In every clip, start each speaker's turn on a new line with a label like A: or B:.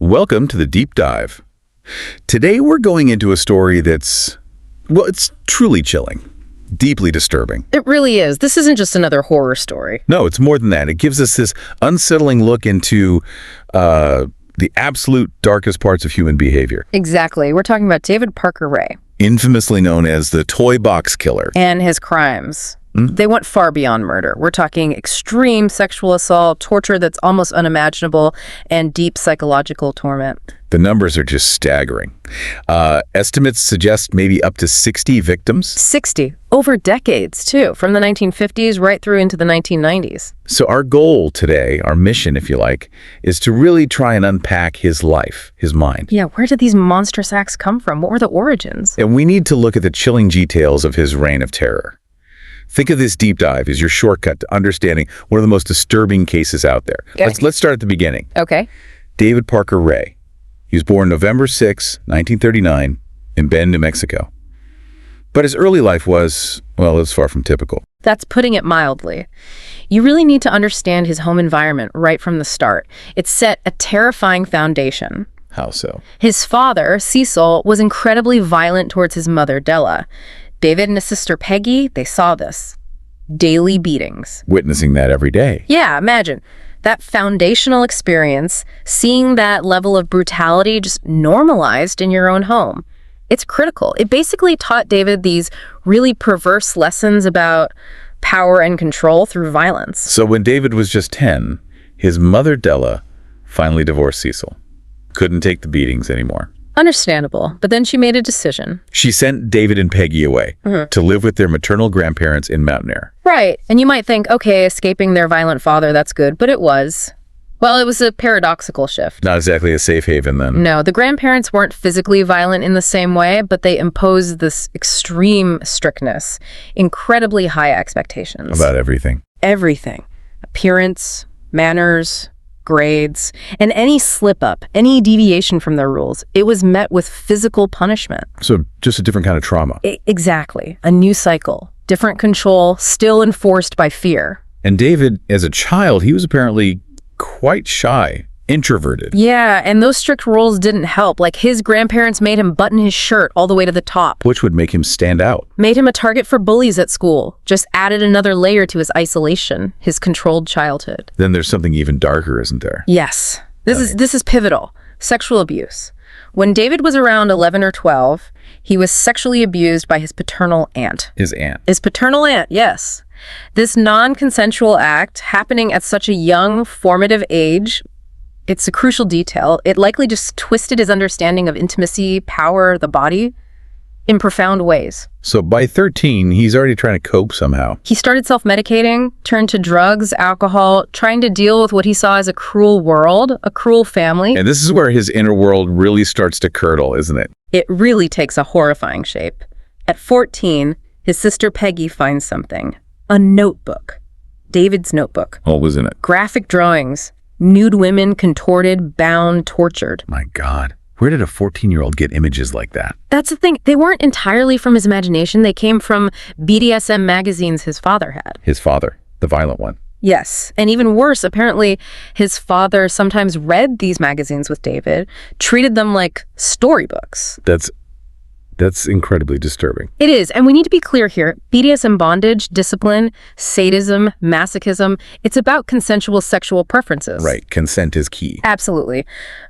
A: Welcome to the Deep Dive. Today we're going into a story that's, well, it's truly chilling, deeply disturbing.
B: It really is. This isn't just another horror story.
A: No, it's more than that. It gives us this unsettling look into the absolute darkest parts of human behavior.
B: Exactly. We're talking about David Parker Ray.
A: Infamously known as the Toy Box Killer.
B: And his crimes. They went far beyond murder. We're talking extreme sexual assault, torture that's almost unimaginable, and deep psychological torment.
A: The numbers are just staggering. Estimates suggest maybe up to 60 victims.
B: 60. Over decades, too, from the 1950s right through into the 1990s.
A: So our goal today, our mission, if you like, is to really try and unpack his life, his mind.
B: Yeah, where did these monstrous acts come from? What were the origins?
A: And we need to look at the chilling details of his reign of terror. Think of this deep dive as your shortcut to understanding one of the most disturbing cases out there.
B: Okay.
A: Let's start at the beginning.
B: Okay.
A: David Parker Ray. He was born November 6, 1939, in Bend, New Mexico. But his early life was, well, it was far from typical.
B: That's putting it mildly. You really need to understand his home environment right from the start. It set a terrifying foundation.
A: How so?
B: His father, Cecil, was incredibly violent towards his mother, Della. David and his sister Peggy, they saw this. Daily beatings.
A: Witnessing that every day.
B: Yeah, imagine. That foundational experience, seeing that level of brutality just normalized in your own home. It's critical. It basically taught David these really perverse lessons about power and control through violence.
A: So when David was just 10, his mother, Della, finally divorced Cecil. Couldn't take the beatings anymore.
B: Understandable, but then she made a decision.
A: She sent David and Peggy away to live with their maternal grandparents in Mountain Air.
B: Right, and you might think, okay, escaping their violent father, that's good, but it was. Well, it was a paradoxical shift.
A: Not exactly a safe haven then.
B: No, the grandparents weren't physically violent in the same way, but they imposed this extreme strictness, incredibly high expectations.
A: About everything.
B: Everything. Appearance, manners, grades, and any slip-up, any deviation from their rules, it was met with physical punishment.
A: So just a different kind of trauma.
B: Exactly. A new cycle. Different control, still enforced by fear.
A: And David, as a child, he was apparently quite shy, introverted.
B: Yeah, and those strict rules didn't help. Like, his grandparents made him button his shirt all the way to the top.
A: Which would make him stand out.
B: Made him a target for bullies at school. Just added another layer to his isolation, his controlled childhood.
A: Then there's something even darker, isn't there?
B: Yes. This is pivotal. Sexual abuse. When David was around 11 or 12, he was sexually abused by his paternal aunt.
A: His aunt.
B: His paternal aunt, yes. This non-consensual act happening at such a young, formative age, it's a crucial detail. It likely just twisted his understanding of intimacy, power, the body, in profound ways.
A: So by 13, he's already trying to cope somehow.
B: He started self-medicating, turned to drugs, alcohol, trying to deal with what he saw as a cruel world, a cruel family.
A: And this is where his inner world really starts to curdle, isn't it?
B: It really takes a horrifying shape. At 14, his sister Peggy finds something. A notebook. David's notebook.
A: What was in it?
B: Graphic drawings. Nude women contorted, bound, tortured.
A: My God. Where did a 14-year-old get images like that?
B: That's the thing. They weren't entirely from his imagination. They came from BDSM magazines his father had.
A: His father, the violent one.
B: Yes. And even worse, apparently his father sometimes read these magazines with David, treated them like storybooks.
A: That's incredibly disturbing.
B: It is. And we need to be clear here. BDSM bondage, discipline, sadism, masochism, it's about consensual sexual preferences.
A: Right. Consent is key.
B: Absolutely.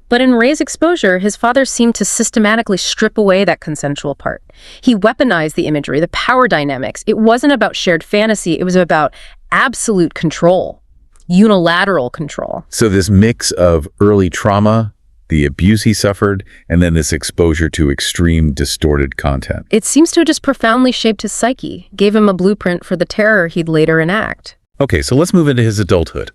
B: But in Ray's exposure, his father seemed to systematically strip away that consensual part. He weaponized the imagery, the power dynamics. It wasn't about shared fantasy. It was about absolute control, unilateral control.
A: So this mix of early trauma, the abuse he suffered, and then this exposure to extreme, distorted content.
B: It seems to have just profoundly shaped his psyche, gave him a blueprint for the terror he'd later enact.
A: Okay, so let's move into his adulthood.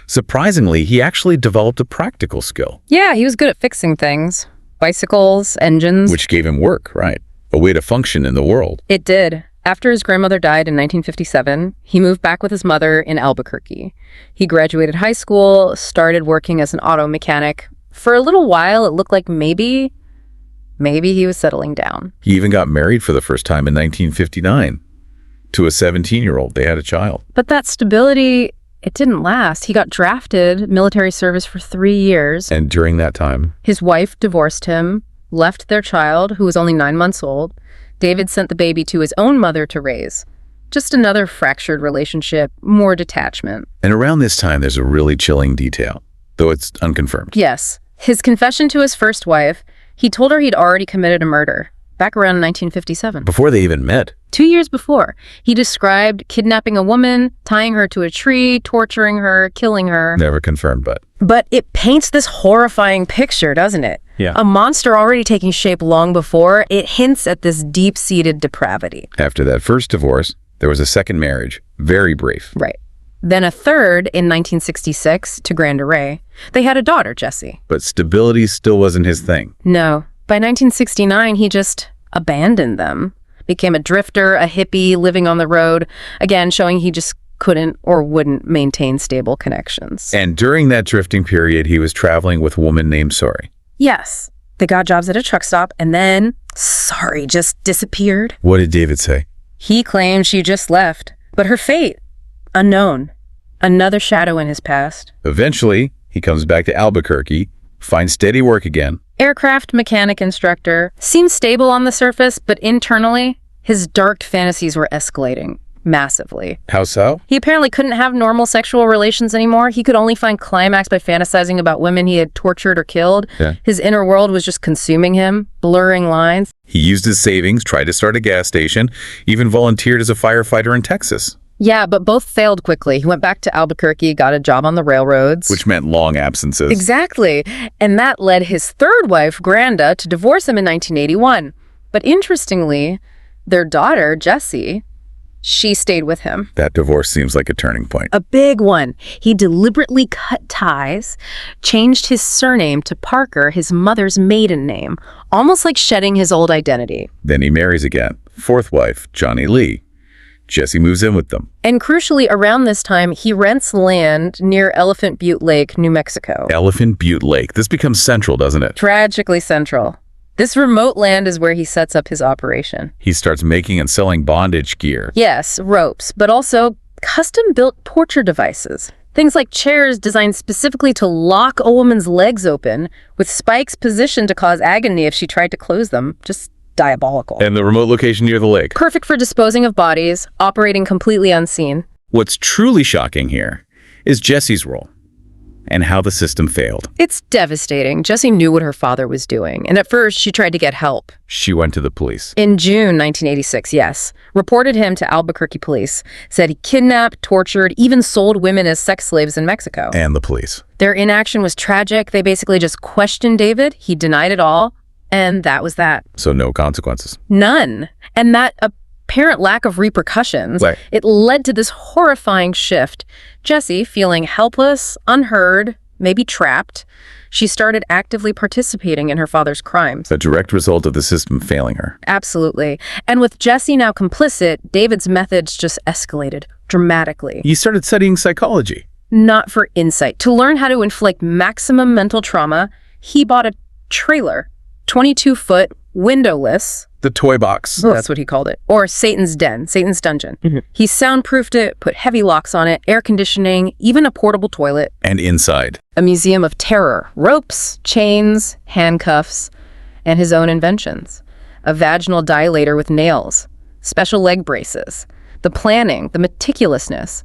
A: Surprisingly, he actually developed a practical skill.
B: Yeah, he was good at fixing things. Bicycles, engines.
A: Which gave him work, right? A way to function in the world.
B: It did. After his grandmother died in 1957, he moved back with his mother in Albuquerque. He graduated high school, started working as an auto mechanic. For a little while, it looked like maybe he was settling down.
A: He even got married for the first time in 1959 to a 17-year-old. They had a child.
B: But that stability, it didn't last. He got drafted military service for 3 years.
A: And during that time,
B: His wife divorced him, left their child, who was only 9 months old. David sent the baby to his own mother to raise. Just another fractured relationship, more detachment.
A: and around this time, there's a really chilling detail, though it's unconfirmed.
B: Yes, his confession to his first wife, he told her he'd already committed a murder, back around 1957.
A: Before they even met.
B: 2 years before, he described kidnapping a woman, tying her to a tree, torturing her, killing her.
A: Never confirmed, but
B: But it paints this horrifying picture, doesn't it?
A: Yeah.
B: A monster already taking shape long before, it hints at this deep-seated depravity.
A: after that first divorce, there was a second marriage, very brief.
B: Right. Then a third in 1966 to Granda Ray. They had a daughter, Jessie.
A: But stability still wasn't his thing.
B: No. By 1969, he just abandoned them. Became a drifter, a hippie, living on the road. Again, showing he just couldn't or wouldn't maintain stable connections.
A: And during that drifting period, he was traveling with a woman named Sori.
B: Yes. They got jobs at a truck stop, and then, sorry, just disappeared.
A: What did David say?
B: He claimed she just left, but her fate, unknown. Another shadow in his past.
A: Eventually, he comes back to Albuquerque, finds steady work again.
B: Aircraft mechanic instructor. Seems stable on the surface, but internally, his dark fantasies were escalating massively.
A: How so?
B: He apparently couldn't have normal sexual relations anymore. He could only find climax by fantasizing about women he had tortured or killed.
A: Yeah.
B: His inner world was just consuming him, blurring lines.
A: He used his savings, tried to start a gas station, even volunteered as a firefighter in Texas,
B: Yeah, but both failed quickly. He went back to Albuquerque, got a job on the railroads.
A: which meant long absences.
B: Exactly. And that led his third wife, Granda, to divorce him in 1981. But interestingly, their daughter, Jessie, she stayed with him.
A: That divorce seems like a turning point.
B: A big one. He deliberately cut ties, changed his surname to Parker, his mother's maiden name, almost like shedding his old identity.
A: Then he marries again. Fourth wife, Johnny Lee. Jesse moves in with them.
B: And crucially, around this time, he rents land near Elephant Butte Lake, New Mexico.
A: Elephant Butte Lake. This becomes central, doesn't it?
B: Tragically central. This remote land is where he sets up his operation.
A: He starts making and selling bondage gear.
B: Yes, ropes, but also custom-built torture devices. Things like chairs designed specifically to lock a woman's legs open, with spikes positioned to cause agony if she tried to close them. Just diabolical.
A: And the remote location near the lake.
B: Perfect for disposing of bodies, operating completely unseen.
A: What's truly shocking here is Jesse's role and how the system failed.
B: It's devastating. Jessie knew what her father was doing, and at first she tried to get help.
A: She went to the police.
B: In June 1986, yes, reported him to Albuquerque police, said he kidnapped, tortured, even sold women as sex slaves in Mexico.
A: And the police.
B: Their inaction was tragic. They basically just questioned David. He denied it all, and that was that.
A: So no consequences.
B: None. And that apparent lack of repercussions,
A: Right.
B: it led to this horrifying shift. Jessie, feeling helpless, unheard, maybe trapped, she started actively participating in her father's crimes.
A: A direct result of the system failing her.
B: Absolutely. And with Jessie now complicit, David's methods just escalated dramatically.
A: He started studying psychology.
B: Not for insight. To learn how to inflict maximum mental trauma, he bought a trailer, 22-foot, windowless.
A: The toy box.
B: That's what he called it. Or Satan's Den, Satan's Dungeon. He soundproofed it, put heavy locks on it, air conditioning, even a portable toilet.
A: And inside.
B: A museum of terror. Ropes, chains, handcuffs, and his own inventions. A vaginal dilator with nails. Special leg braces. The planning, the meticulousness.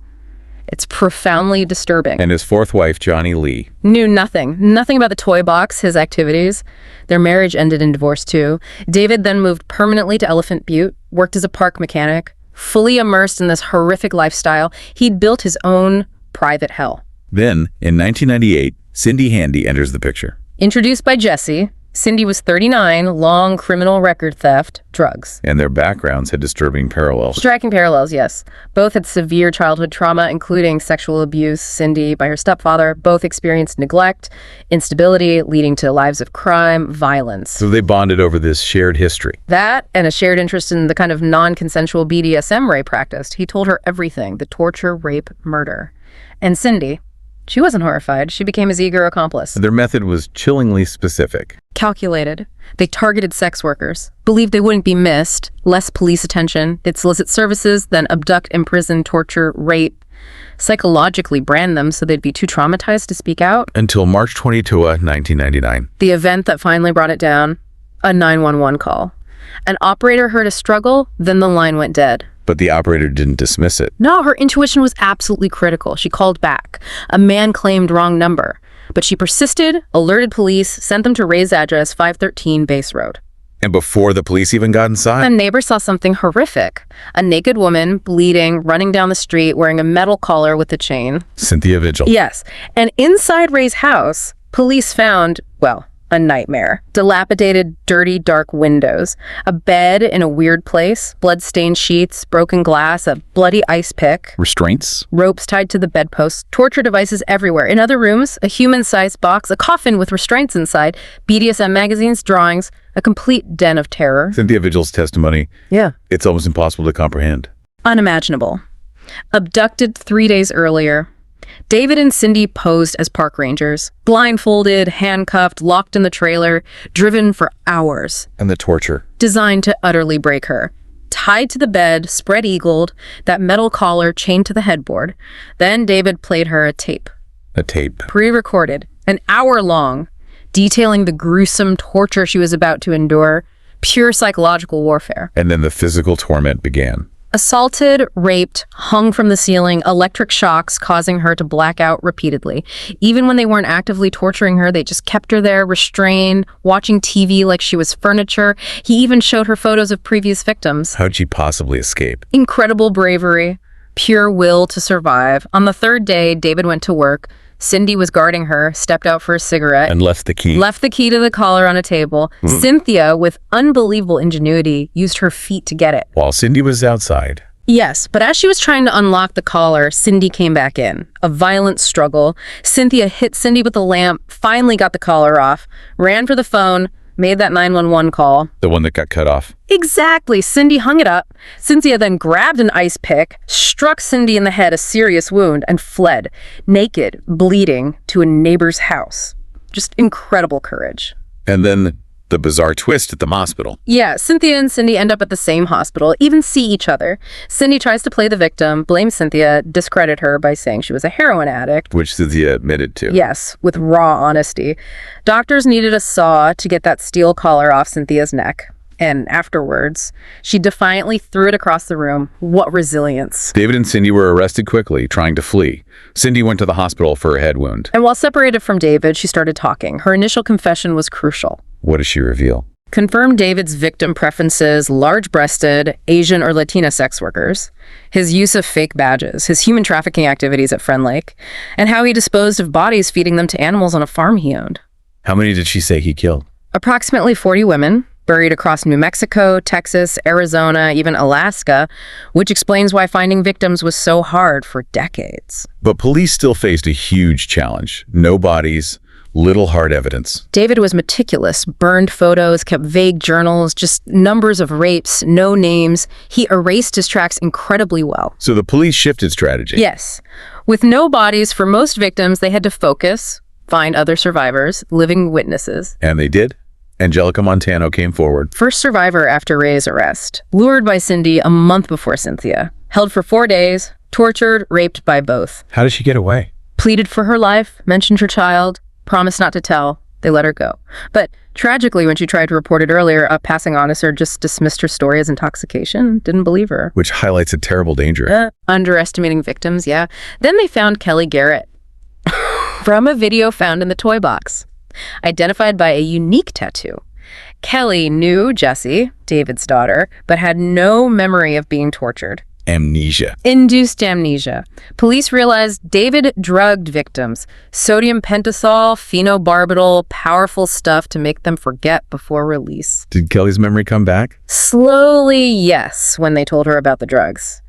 B: It's profoundly disturbing.
A: And his fourth wife, Johnny Lee.
B: Knew nothing about the toy box, his activities. Their marriage ended in divorce too. David then moved permanently to Elephant Butte, worked as a park mechanic, fully immersed in this horrific lifestyle. He'd built his own private hell.
A: Then, in 1998, Cindy Handy enters the picture.
B: Introduced by Jessie, Cindy was 39, long criminal record theft, drugs.
A: And their backgrounds had disturbing parallels.
B: Striking parallels, yes. Both had severe childhood trauma, including sexual abuse. Cindy by her stepfather. Both experienced neglect, instability, leading to lives of crime, violence.
A: So they bonded over this shared history.
B: That and a shared interest in the kind of non-consensual BDSM Ray practiced. He told her everything, the torture, rape, murder. And Cindy, she wasn't horrified. She became his eager accomplice.
A: Their method was chillingly specific.
B: Calculated. They targeted sex workers, believed they wouldn't be missed, less police attention. They'd solicit services, then abduct, imprison, torture, rape. psychologically brand them so they'd be too traumatized to speak out.
A: Until March 22, 1999.
B: The event that finally brought it down, a 911 call. An operator heard a struggle, then the line went dead.
A: But the operator didn't dismiss it.
B: No, her intuition was absolutely critical. She called back. A man claimed wrong number. But she persisted, alerted police, sent them to Ray's address, 513 Base Road.
A: And before the police even got inside?
B: A neighbor saw something horrific. A naked woman, bleeding, running down the street, wearing a metal collar with a chain.
A: Cynthia Vigil.
B: Yes. And inside Ray's house, police found, well, a nightmare. Dilapidated, dirty, dark windows. A bed in a weird place. Blood-stained sheets, broken glass, a bloody ice pick.
A: Restraints?
B: Ropes tied to the bedpost. Torture devices everywhere. In other rooms, a human-sized box, a coffin with restraints inside, BDSM magazines, drawings, a complete den of terror.
A: Cynthia Vigil's testimony.
B: Yeah.
A: It's almost impossible to comprehend.
B: Unimaginable. Abducted 3 days earlier. David and Cindy posed as park rangers, blindfolded, handcuffed, locked in the trailer, driven for hours,
A: And the torture.
B: designed to utterly break her. Tied to the bed, spread-eagled, that metal collar chained to the headboard. Then David played her a tape,
A: A tape.
B: pre-recorded, an hour long, detailing the gruesome torture she was about to endure, pure psychological warfare.
A: And then the physical torment began.
B: Assaulted, raped, hung from the ceiling, electric shocks causing her to black out repeatedly. Even when they weren't actively torturing her, they just kept her there, restrained, watching TV like she was furniture. He even showed her photos of previous victims.
A: How'd she possibly escape?
B: Incredible bravery, pure will to survive. On the third day, David went to work. Cindy was guarding her, stepped out for a cigarette.
A: And left the key.
B: Left the key to the collar on a table. Cynthia, with unbelievable ingenuity, used her feet to get it.
A: While Cindy was outside.
B: Yes, but as she was trying to unlock the collar, Cindy came back in. A violent struggle. Cynthia hit Cindy with a lamp, finally got the collar off, ran for the phone, made that 911 call.
A: The one that got cut off.
B: Exactly. Cindy hung it up. Cynthia then grabbed an ice pick, struck Cindy in the head, a serious wound, and fled, naked, bleeding, to a neighbor's house. Just incredible courage.
A: And then the bizarre twist at the hospital.
B: Yeah, Cynthia and Cindy end up at the same hospital, even see each other. Cindy tries to play the victim, blame Cynthia, discredit her by saying she was a heroin addict.
A: Which Cynthia admitted to.
B: Yes, with raw honesty. Doctors needed a saw to get that steel collar off Cynthia's neck. And afterwards, she defiantly threw it across the room. What resilience.
A: David and Cindy were arrested quickly, trying to flee. Cindy went to the hospital for a head wound.
B: And while separated from David, she started talking. Her initial confession was crucial.
A: What does she reveal?
B: Confirmed David's victim preferences, large-breasted, Asian or Latina sex workers, his use of fake badges, his human trafficking activities at Friend Lake, and how he disposed of bodies feeding them to animals on a farm he owned.
A: How many did she say he killed?
B: Approximately 40 women, buried across New Mexico, Texas, Arizona, even Alaska, which explains why finding victims was so hard for decades.
A: But police still faced a huge challenge. No bodies, little hard evidence.
B: David was meticulous, burned photos, kept vague journals, just numbers of rapes, no names. He erased his tracks incredibly well.
A: So the police shifted strategy.
B: Yes. With no bodies for most victims, they had to focus, find other survivors, living witnesses.
A: And they did. Angelica Montano came forward.
B: First survivor after Ray's arrest, lured by Cindy a month before Cynthia, held for 4 days, tortured, raped by both.
A: How did she get away?
B: Pleaded for her life, mentioned her child, promised not to tell. They let her go. But tragically, when she tried to report it earlier, a passing officer just dismissed her story as intoxication, didn't believe her.
A: Which highlights a terrible danger.
B: Underestimating victims, yeah. Then they found Kelly Garrett from a video found in the toy box, identified by a unique tattoo. Kelly knew Jessie, David's daughter, but had no memory of being tortured.
A: Amnesia.
B: Induced amnesia. Police realized David drugged victims. Sodium pentothal, phenobarbital, powerful stuff to make them forget before release.
A: Did Kelly's memory come back?
B: Slowly, yes, when they told her about the drugs.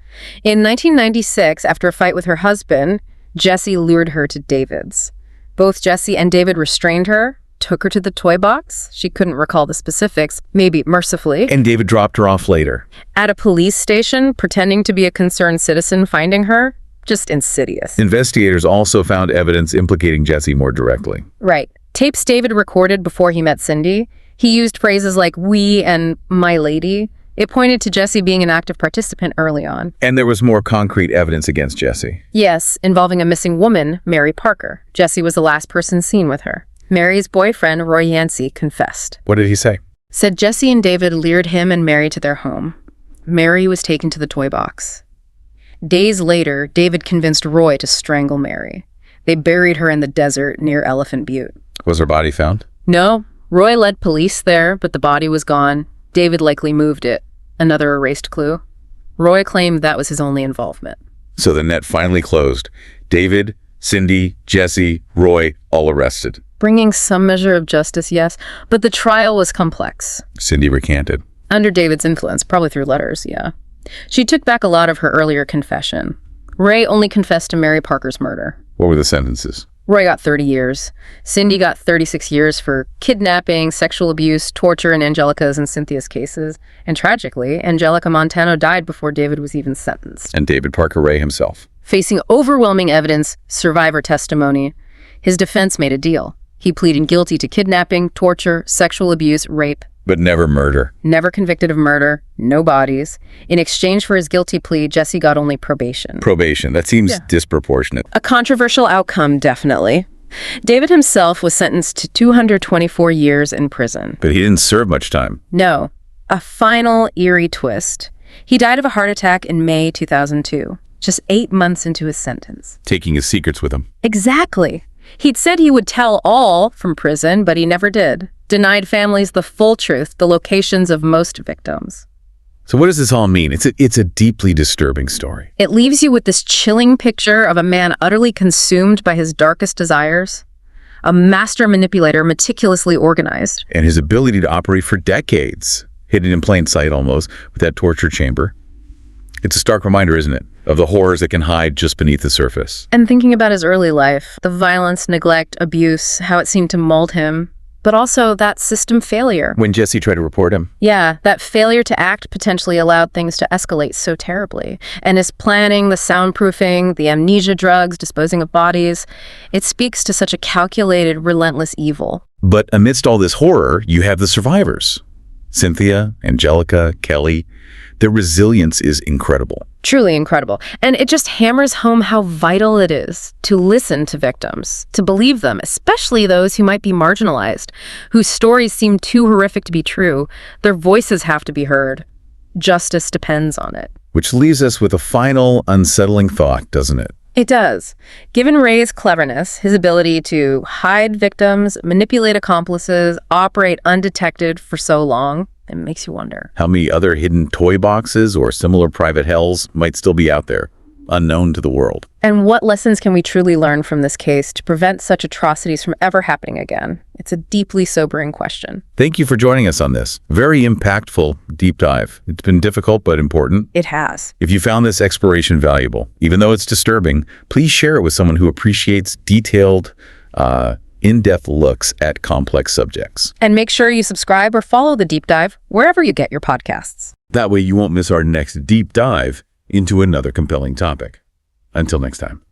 B: In 1996, after a fight with her husband, Jessie lured her to David's. Both Jessie and David restrained her, took her to the toy box. She couldn't recall the specifics, maybe mercifully.
A: And David dropped her off later.
B: At a police station, pretending to be a concerned citizen finding her. Just insidious.
A: Investigators also found evidence implicating Jessie more directly.
B: Right. Tapes David recorded before he met Cindy. He used phrases like "we" and "my lady." It pointed to Jesse being an active participant early on.
A: And there was more concrete evidence against Jesse.
B: Yes, involving a missing woman, Mary Parker. Jesse was the last person seen with her. Mary's boyfriend, Roy Yancey, confessed.
A: What did he say?
B: Said Jesse and David lured him and Mary to their home. Mary was taken to the toy box. Days later, David convinced Roy to strangle Mary. They buried her in the desert near Elephant Butte.
A: Was her body found?
B: No, Roy led police there, but the body was gone. David likely moved it. Another erased clue. Roy claimed that was his only involvement.
A: So the net finally closed. David, Cindy, Jesse, Roy, all arrested.
B: Bringing some measure of justice, yes, but the trial was complex.
A: Cindy recanted.
B: Under David's influence, probably through letters, yeah. She took back a lot of her earlier confession. Ray only confessed to Mary Parker's murder.
A: What were the sentences?
B: Roy got 30 years. Cindy got 36 years for kidnapping, sexual abuse, torture in Angelica's and Cynthia's cases. And tragically, Angelica Montano died before David was even sentenced.
A: And David Parker Ray himself.
B: Facing overwhelming evidence, survivor testimony, his defense made a deal. He pleaded guilty to kidnapping, torture, sexual abuse, rape.
A: But never murder.
B: Never convicted of murder, no bodies. In exchange for his guilty plea, Jesse got only probation.
A: Probation. That seems disproportionate.
B: A controversial outcome, definitely. David himself was sentenced to 224 years in prison.
A: But he didn't serve much time.
B: No. A final eerie twist. He died of a heart attack in May 2002, just 8 months into his sentence.
A: Taking his secrets with him.
B: Exactly. He'd said he would tell all from prison, but he never did. Denied families the full truth, the locations of most victims.
A: So what does this all mean? It's a deeply disturbing story.
B: It leaves you with this chilling picture of a man utterly consumed by his darkest desires, a master manipulator meticulously organized.
A: And his ability to operate for decades, hidden in plain sight almost, with that torture chamber. It's a stark reminder, isn't it, of the horrors that can hide just beneath the surface.
B: And thinking about his early life, the violence, neglect, abuse, how it seemed to mold him, but also that system failure.
A: When Jesse tried to report him.
B: Yeah, that failure to act potentially allowed things to escalate so terribly. And his planning, the soundproofing, the amnesia drugs, disposing of bodies, it speaks to such a calculated, relentless evil.
A: But amidst all this horror, you have the survivors. Cynthia, Angelica, Kelly. Their resilience is incredible.
B: Truly incredible. And it just hammers home how vital it is to listen to victims, to believe them, especially those who might be marginalized, whose stories seem too horrific to be true. Their voices have to be heard. Justice depends on it.
A: Which leaves us with a final, unsettling thought, doesn't it?
B: It does. Given Ray's cleverness, his ability to hide victims, manipulate accomplices, operate undetected for so long, it makes you wonder.
A: How many other hidden toy boxes or similar private hells might still be out there, unknown to the world?
B: And what lessons can we truly learn from this case to prevent such atrocities from ever happening again? It's a deeply sobering question.
A: Thank you for joining us on this very impactful deep dive. It's been difficult but important.
B: It has.
A: If you found this exploration valuable, even though it's disturbing, please share it with someone who appreciates detailed, in-depth looks at complex subjects.
B: And make sure you subscribe or follow The Deep Dive wherever you get your podcasts.
A: That way you won't miss our next deep dive into another compelling topic. Until next time.